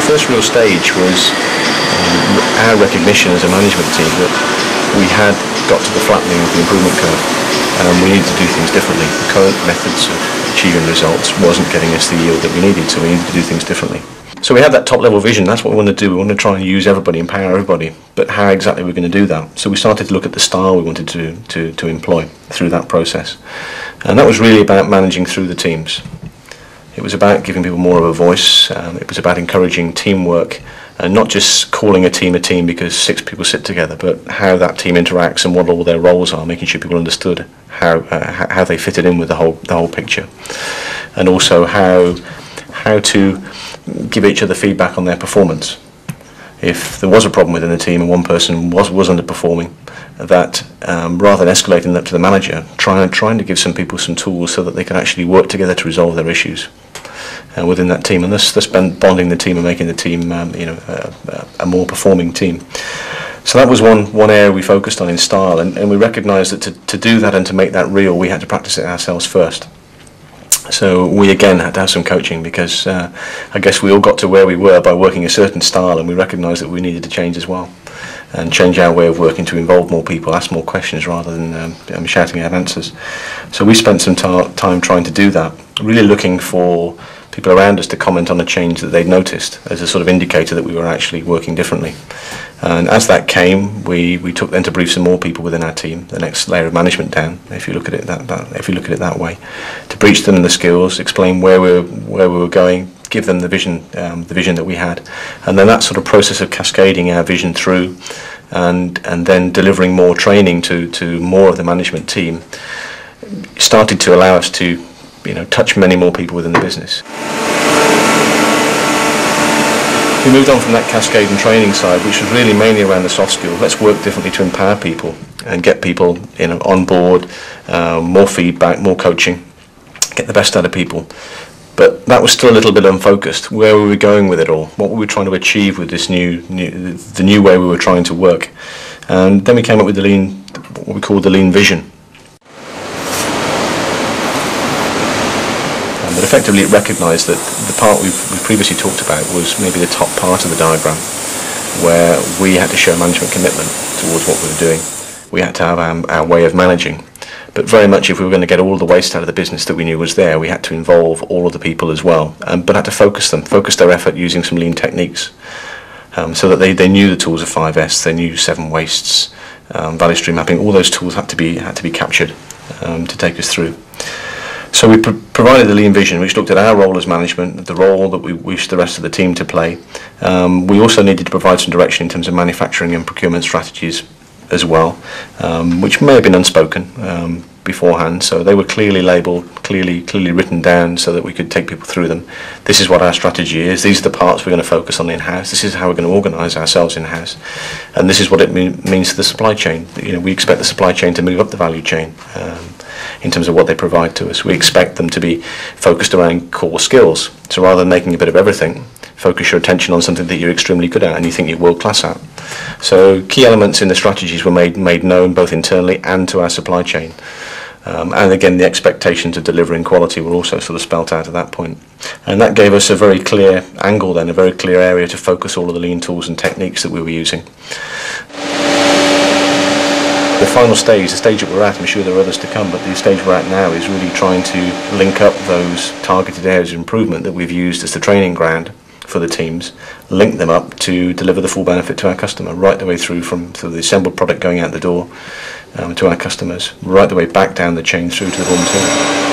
first real stage was our recognition as a management team that we had got to the flattening of the improvement curve and we needed to do things differently. The current methods of achieving results wasn't getting us the yield that we needed, so we needed to do things differently. So we had that top level vision, that's what we want to do. We want to try and use everybody, empower everybody, but how exactly we're going to do that? So we started to look at the style we wanted to employ through that process. And that was really about managing through the teams. It was about giving people more of a voice, it was about encouraging teamwork, and not just calling a team because 6 people sit together, but how that team interacts and what all their roles are, making sure people understood how they fitted in with the whole picture, and also how to give each other feedback on their performance. If there was a problem within the team and one person was underperforming, that rather than escalating that to the manager, trying to give some people some tools so that they can actually work together to resolve their issues within that team, and thus bonding the team and making the team a more performing team. So that was one area we focused on in style, and we recognised that to do that and to make that real, we had to practice it ourselves first. So we again had to have some coaching because I guess we all got to where we were by working a certain style, and we recognised that we needed to change as well and change our way of working to involve more people, ask more questions rather than shouting out answers. So we spent some time trying to do that, really looking for people around us to comment on a change that they'd noticed as a sort of indicator that we were actually working differently. And as that came, we took then to brief some more people within our team, the next layer of management down, if you look at it that way, to brief them the skills, explain where we were going, give them the vision that we had, and then that sort of process of cascading our vision through, and then delivering more training to more of the management team, started to allow us to touch many more people within the business. We moved on from that cascade and training side, which was really mainly around the soft skills. Let's work differently to empower people and get people on board, more feedback, more coaching, get the best out of people. But that was still a little bit unfocused. Where were we going with it all? What were we trying to achieve with this the new way we were trying to work? And then we came up with what we called the lean vision. But effectively it recognised that the part we previously talked about was maybe the top part of the diagram, where we had to show management commitment towards what we were doing. We had to have our way of managing. But very much if we were going to get all the waste out of the business that we knew was there, we had to involve all of the people as well, but had to focus their effort using some lean techniques, so that they knew the tools of 5S, they knew 7 wastes, value stream mapping. All those tools had to be captured to take us through. So we provided the lean vision, which looked at our role as management, the role that we wished the rest of the team to play. We also needed to provide some direction in terms of manufacturing and procurement strategies as well, which may have been unspoken beforehand. So they were clearly labelled, clearly written down, so that we could take people through them. This is what our strategy is. These are the parts we're going to focus on in-house. This is how we're going to organise ourselves in-house, and this is what it means to the supply chain. We expect the supply chain to move up the value chain. In terms of what they provide to us, we expect them to be focused around core skills. So rather than making a bit of everything, focus your attention on something that you're extremely good at and you think you're world class at. So key elements in the strategies were made known both internally and to our supply chain. And again, the expectations of delivering quality were also sort of spelt out at that point. And that gave us a very clear angle then, a very clear area to focus all of the lean tools and techniques that we were using. The final stage, the stage that we're at, I'm sure there are others to come, but the stage we're at now is really trying to link up those targeted areas of improvement that we've used as the training ground for the teams, link them up to deliver the full benefit to our customer, right the way through from the assembled product going out the door to our customers, right the way back down the chain through to the raw material.